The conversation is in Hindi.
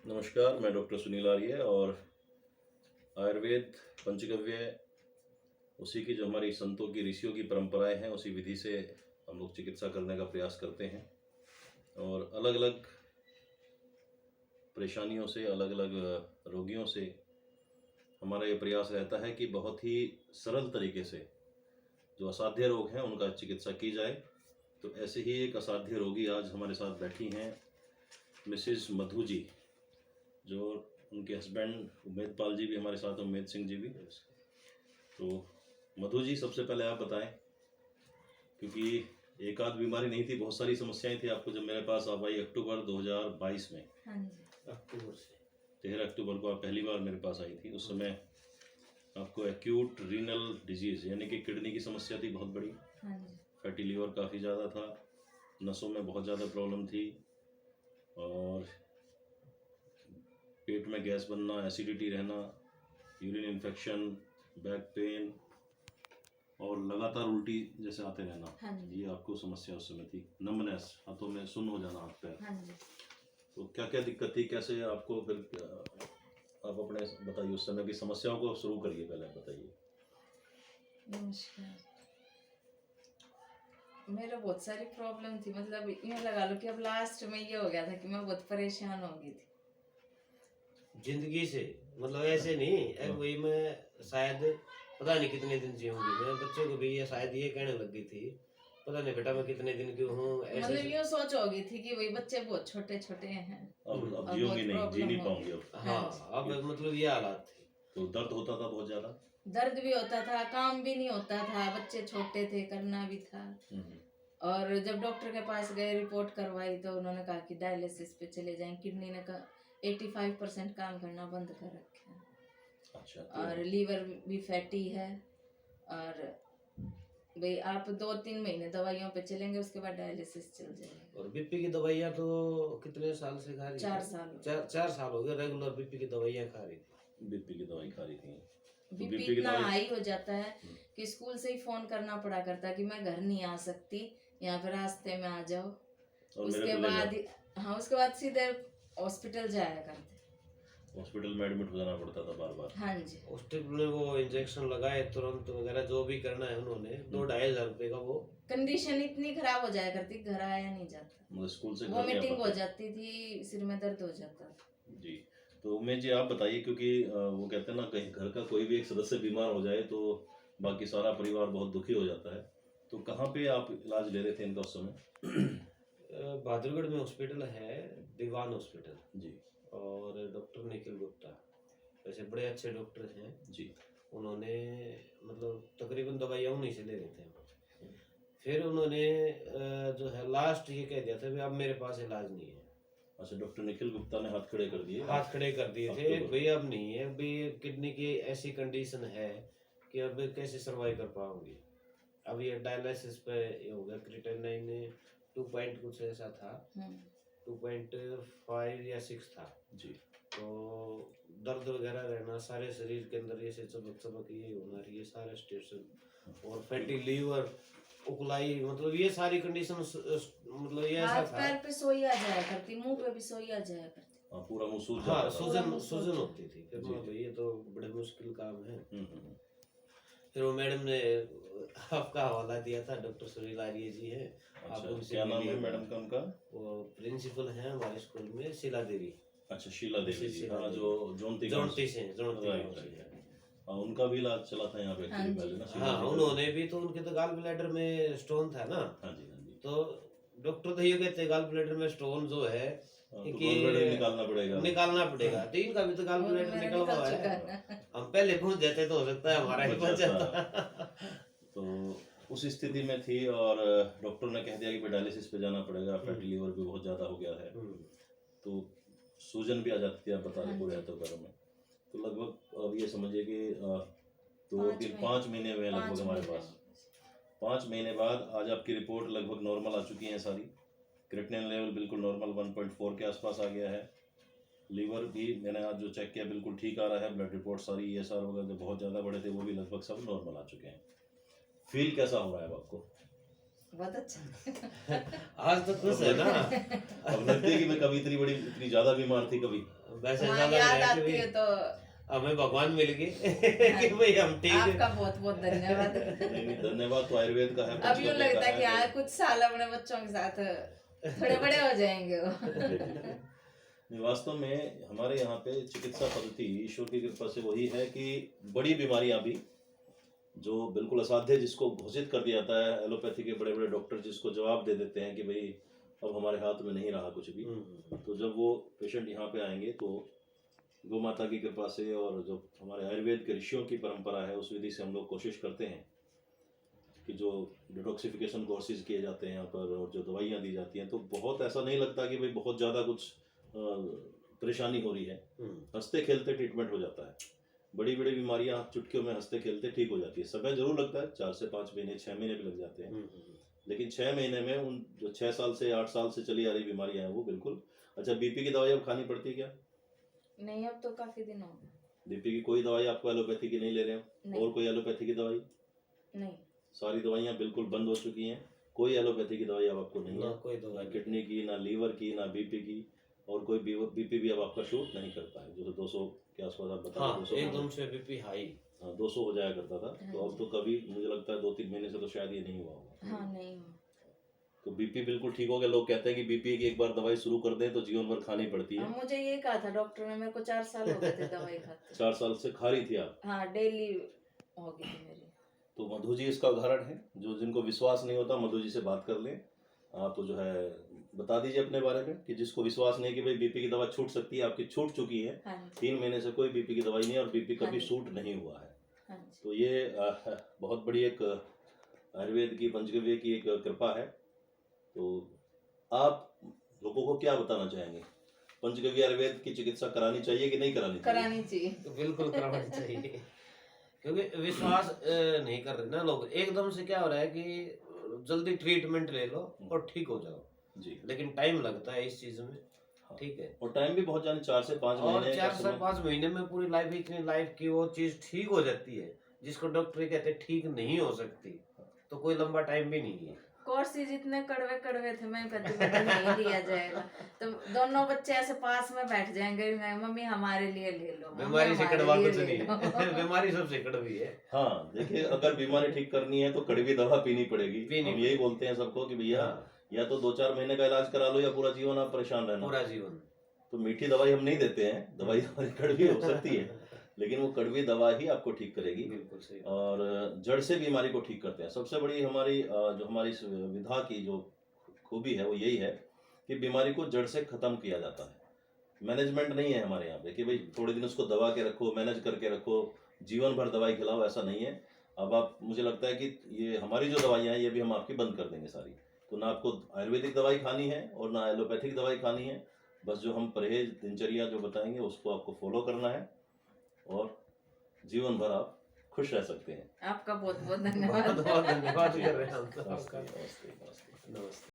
नमस्कार, मैं डॉक्टर सुनील आर्य और आयुर्वेद पंचगव्य उसी की जो हमारी संतों की ऋषियों की परंपराएं हैं उसी विधि से हम लोग चिकित्सा करने का प्रयास करते हैं और अलग अलग परेशानियों से अलग अलग रोगियों से हमारा ये प्रयास रहता है कि बहुत ही सरल तरीके से जो असाध्य रोग हैं उनका चिकित्सा की जाए। तो ऐसे ही एक असाध्य रोगी आज हमारे साथ बैठी हैं मिसेस मधु जी, जो उनके हस्बैंड उमेद पाल जी भी हमारे साथ, उमेद सिंह जी भी। तो मधु जी, सबसे पहले आप बताएं, क्योंकि एक आध बीमारी नहीं थी, बहुत सारी समस्याएं थी आपको जब मेरे पास आप आई अक्टूबर 2022 में। हाँ जी, अक्टूबर से 13 अक्टूबर को आप पहली बार मेरे पास आई थी। उस समय आपको एक्यूट रीनल डिजीज यानी कि किडनी की समस्या थी बहुत बड़ी। हाँ जी, फैटी लीवर काफ़ी ज़्यादा था, नसों में बहुत ज़्यादा प्रॉब्लम थी और पेट में गैस बनना, एसिडिटी रहना, यूरिन इन्फेक्शन, बैक पेन और लगातार उल्टी जैसे आते रहना। हाँ जी, ये आपको समस्या उस समय थी। नमनेस, हाथों में सुन्न हो जाना, हाथ पैर। हाँ जी। तो क्या क्या दिक्कत थी, कैसे आपको फिर आप अपने बताइए उस समय की समस्याओं को शुरू करिए, पहले बताइए। नमस्कार। मेरा बहुत सारी प्रॉब्लम थी, मतलब यूँ लगा लो कि अब लास्ट में ये हो गया था कि मैं बहुत परेशान हो गई थी जिंदगी से। मतलब ऐसे नहीं अब वही मैं शायद पता नहीं कितने दिन जीऊंगी। मैं बच्चों को भी ये शायद ये कहने लग गई थी, पता नहीं बेटा मैं कितने दिन की हूँ मतलब ऐसे। यूँ सोच हो गई थी कि वही बच्चे बहुत छोटे छोटे हैं अब और जियोगी बहुत नहीं, जी नहीं प्रॉब्लम हो पाऊंगी अब। गई। हाँ अब मतलब ये हालात थे। तो दर्द होता था बहुत ज़्यादा। दर्द भी होता था, काम भी नहीं होता था, बच्चे छोटे थे, करना भी था। और जब डॉक्टर के पास गए, रिपोर्ट करवाई तो उन्होंने कहा कि डायलिसिस पे चले जाएं। किडनी ने 85% काम करना बंद कर रखा है। अच्छा। और लीवर भी फैटी है और भाई आप 2-3 महीने दवाइयों पे चलेंगे, उसके बाद डायलिसिस चल जाएगा। और बीपी की दवाइयाँ तो कितने साल से खा रही 4 थी? साल। 4 साल हो गए रेगुलर बीपी की दवाइयाँ खा रही थी। बीपी की दवाई खा रही थी। तो बीपी बीपी की इतना दवाई हाई हो जाता है कि स्कूल से ही फोन करना पड़ा करता कि मैं घर नहीं आ सकती, यहाँ पे रास्ते में आ जाओ। और मेरे उसके को ले बाद जाओ। हाँ, उसके बाद सीधे हॉस्पिटल जाया करते। हॉस्पिटल में एडमिट हो जाना पड़ता था बार बार। हाँ जी। हॉस्पिटल में वो इंजेक्शन लगाए तुरंत वगैरह जो भी करना है उन्होंने 2-2.5 हजार रुपए का वो। कंडीशन इतनी खराब हो जाया करती, घर आया नहीं जाता, मतलब स्कूल से घर वॉमिटिंग नहीं आ हो पाते। जाती थी, सिर में दर्द हो जाता था। जी। तो उमेश जी, आप बताइए, क्योंकि वो कहते हैं ना, कहीं घर का कोई भी एक सदस्य बीमार हो जाए तो बाकी सारा परिवार बहुत दुखी हो जाता है। तो कहाँ पे आप इलाज ले रहे थे इनका उस समय? बहादुरगढ़ में हॉस्पिटल है, दीवान हॉस्पिटल जी और डॉक्टर निखिल गुप्ता, वैसे बड़े अच्छे डॉक्टर हैं जी। उन्होंने मतलब तकरीबन दवाइयाँ उन्हीं से ले रहे थे। फिर उन्होंने जो है लास्ट ये कह दिया था भी अब मेरे पास इलाज नहीं है। अच्छा, डॉक्टर निखिल गुप्ता ने हाथ खड़े कर दिए? हाथ खड़े कर दिए थे भाई अब नहीं है, अभी किडनी की ऐसी कंडीशन है कि अब कैसे सर्वाइव कर पाऊंगी। अब ये डायलिसिस पे ये हो गया, क्रिएटिनिन 2 पॉइंट कुछ ऐसा था, 2.5 या 6 था जी। तो दर्द वगैरह रहना सारे शरीर के अंदर, ये चमक चमक ये होना, ये सारे स्टेशन और फैटी लीवर, उकलाई, मतलब ये सारी कंडीशन मतलब ये ऐसा हाथ था। पैर पे सोई आ जाया करती, मुंह पे भी सोई आ जाया करती। हाँ, पूरा मुंह सूज हाँ जाता था। सूजन होती थी। फिर मैं भाई ये तो बड़े मुश्किल काम है। फिर वो मैडम ने आपका हवाला दिया था, डॉक्टर सुनील आर्य जी हैं। आप अच्छा, उनसे क्या नाम है मिलिए। मैडम का उनका? वो प्रिंसिपल हैं हमारे स्कूल में, शीला देवी। अच्छा, शीला देवी जी। शीला हाँ, देवी। जो जोंती जोंटी से जोंटी राइट, गाँव से। राइट। हाँ, उनका भी इलाज चला था यहाँ पे हाँ एक्चुअली जी। पहले ना, शीला हाँ जी का। उन्होंने भी तो, उनके तो गाल ब्लैडर में स्टोन था ना। हाँ जी, हाँ जी। तो डॉक्टर तो ये कहते हैं गाल ब्लैडर में स्टोन जो है तो कि गॉलब्लैडर निकालना पड़ेगा। तो इनका भी तो गाल ब्लैडर मेरा निकल हुआ चुका है। है। हम पहले पहुंच जाते तो हो सकता है हमारा ही बच बच जाता। जाता। तो उस स्थिति में थी और डॉक्टर ने कह दिया कि डायलिसिस पे जाना पड़ेगा, फैटी लीवर भी बहुत ज़्यादा हो गया है। तो सूजन भी आ जाती थी, आप बता रहे पूरे हाथों पैरों में। तो लगभग अब ये समझिए कि 5 महीने हुए लगभग हमारे पास। 5 महीने बाद आज आपकी रिपोर्ट लगभग नॉर्मल आ चुकी है सारी। क्रिएटिनिन लेवल बिल्कुल नॉर्मल 1.4 के आसपास आ गया है। लीवर भी मैंने आज जो चेक किया बिल्कुल ठीक आ रहा है। ब्लड रिपोर्ट सारी ESR वगैरह जो बहुत ज़्यादा बड़े थे वो भी लगभग सब नॉर्मल आ चुके हैं। फील कैसा हो रहा है अब आपको? बहुत अच्छा। आज तो खुश है ना। अब लगती है कि मैं कभी इतनी ज्यादा बीमार थी कभी। वैसे हाँ, ऐसा लग याद रहा है आती कि है भाई तो हमें भगवान मिल गए कि भाई हम ठीक आपका है। बहुत बहुत धन्यवाद। नहीं, धन्यवाद तो आयुर्वेद का है, अब यूँ पंचगव्य लगता का है कि है, हाँ कुछ साल अपने बच्चों के साथ थोड़े बड़े हो जाएंगे वो। नहीं, वास्तव में हमारे यहाँ पे चिकित्सा पद्धति ईश्वर की कृपा से वही है कि बड़ी बीमारियां भी जो बिल्कुल असाध्य, जिसको घोषित कर दिया जाता है, एलोपैथी के बड़े बड़े डॉक्टर जिसको जवाब दे देते हैं कि भाई अब हमारे हाथ में नहीं रहा कुछ भी, तो जब वो पेशेंट यहाँ पे आएंगे तो गौ माता की कृपा से और जो हमारे आयुर्वेद के ऋषियों की परंपरा है उस विधि से हम लोग कोशिश करते हैं कि जो डिटॉक्सिफिकेशन कोर्सेज किए जाते हैं यहाँ पर और जो दवाइयाँ दी जाती हैं, तो बहुत ऐसा नहीं लगता कि भाई बहुत ज़्यादा कुछ परेशानी हो रही है। हंसते खेलते ट्रीटमेंट हो जाता है। बड़ी बड़ी बीमारियां चुटकियों में हंसते खेलते ठीक हो जाती है। समय जरूर लगता है, 4 से 5 महीने 6 महीने भी लग जाते हैं, लेकिन 6 महीने में उन जो 6 साल से 8 साल से चली आ रही बीमारियां हैं वो बिल्कुल। अच्छा, बीपी की दवाई अब खानी पड़ती है क्या? नहीं, अब तो काफी दिन हो गए। बीपी की कोई दवाई आपको एलोपैथी की नहीं ले रहे हो? नहीं। और कोई एलोपैथी की दवाई? नहीं, सारी दवाइयां बिल्कुल बंद हो चुकी हैं। कोई एलोपैथी की दवाई अब आपको नहीं ना है, कोई ना दवाई किडनी की, ना लीवर की, ना बीपी की, और कोई बीपी भी अब आपका शूट नहीं करता है। जो 200 के आसपास आप बता हाँ, रहे, 200 एकदम से बीपी हाई। हाँ, 200 हो जाया करता था, तो अब तो कभी मुझे लगता है 2-3 महीने से तो शायद ये नहीं हुआ होगा। हाँ नहीं हो। तो बीपी बिल्कुल ठीक हो गया। लोग कहते हैं कि बीपी की एक बार दवाई शुरू कर दें तो जीवन भर खानी पड़ती है। मुझे ये कहा था डॉक्टर ने, मेरे को 4 साल हो गए थे दवाई खाते। 4 साल से खा रही थी आप? हाँ, डेली हो गई थी मेरी। तो मधु जी इसका उदाहरण है। जो जिनको विश्वास नहीं होता, मधु जी से बात कर लें। आप जो है बता दीजिए अपने बारे में कि जिसको विश्वास नहीं कि भाई बीपी की दवा छूट सकती है, आपकी छूट चुकी है। हाँ जी। 3 महीने से कोई बीपी की दवाई नहीं है और बीपी कभी हाँ। शूट नहीं हुआ है। हाँ जी। तो ये बहुत बड़ी एक आयुर्वेद की, पंचगव्य की एक कृपा है। तो आप लोगों को क्या बताना चाहेंगे? पंचगव्य आयुर्वेद की चिकित्सा करानी चाहिए कि नहीं करानी चाहिए? करानी चाहिए। तो बिल्कुल करवानी चाहिए, क्योंकि विश्वास नहीं कर रहे ना लोग। एकदम से क्या हो रहा है कि जल्दी ट्रीटमेंट ले लो और ठीक हो जाओ जी, लेकिन टाइम लगता है इस चीज में। हाँ। ठीक है, और टाइम भी बहुत जाने 4 से 5 और महीने 4 का से समय। 5 महीने में पूरी लाइफ, इतनी लाइफ की वो चीज ठीक हो जाती है जिसको डॉक्टर कहते हैं ठीक नहीं हो सकती। तो कोई लंबा टाइम भी नहीं है। कोर्सेज इतने कड़वे कड़वे थे, मैं कहती मुझे नहीं लिया जाएगा। तो दोनों बच्चे ऐसे पास में बैठ जाएंगे, मैं मम्मी हमारे लिए ले लो, मम्मी बीमारी से हमारे कड़वा लिए कुछ ले नहीं लो। है। बीमारी सबसे कड़वी है। हाँ, देखिए, अगर बीमारी ठीक करनी है तो कड़वी दवा पीनी पड़ेगी। पीनी हम यही बोलते हैं सबको कि भैया या तो 2-4 महीने का इलाज करा लो या पूरा जीवन आप परेशान रहना। पूरा जीवन। तो मीठी दवाई हम नहीं देते हैं, दवाई हमारी कड़वी हो सकती है, लेकिन वो कड़वी दवा ही आपको ठीक करेगी बिल्कुल सही। और जड़ से बीमारी को ठीक करते हैं। सबसे बड़ी हमारी जो हमारी इस विधा की जो खूबी है वो यही है कि बीमारी को जड़ से खत्म किया जाता है। मैनेजमेंट नहीं है हमारे यहाँ पे कि भाई थोड़े दिन उसको दबा के रखो, मैनेज करके रखो, जीवन भर दवाई खिलाओ, ऐसा नहीं है। अब आप, मुझे लगता है कि ये हमारी जो दवाइयाँ हैं ये भी हम आपकी बंद कर देंगे सारी। तो ना आपको आयुर्वेदिक दवाई खानी है और ना एलोपैथिक दवाई खानी है। बस जो हम परहेज, दिनचर्या जो बताएंगे उसको आपको फॉलो करना है और जीवन भर आप खुश रह सकते हैं। आपका बहुत बहुत धन्यवाद। बहुत बहुत धन्यवाद कर रहे हैं हम। नमस्ते, नमस्ते, नमस्ते। नमस्ते।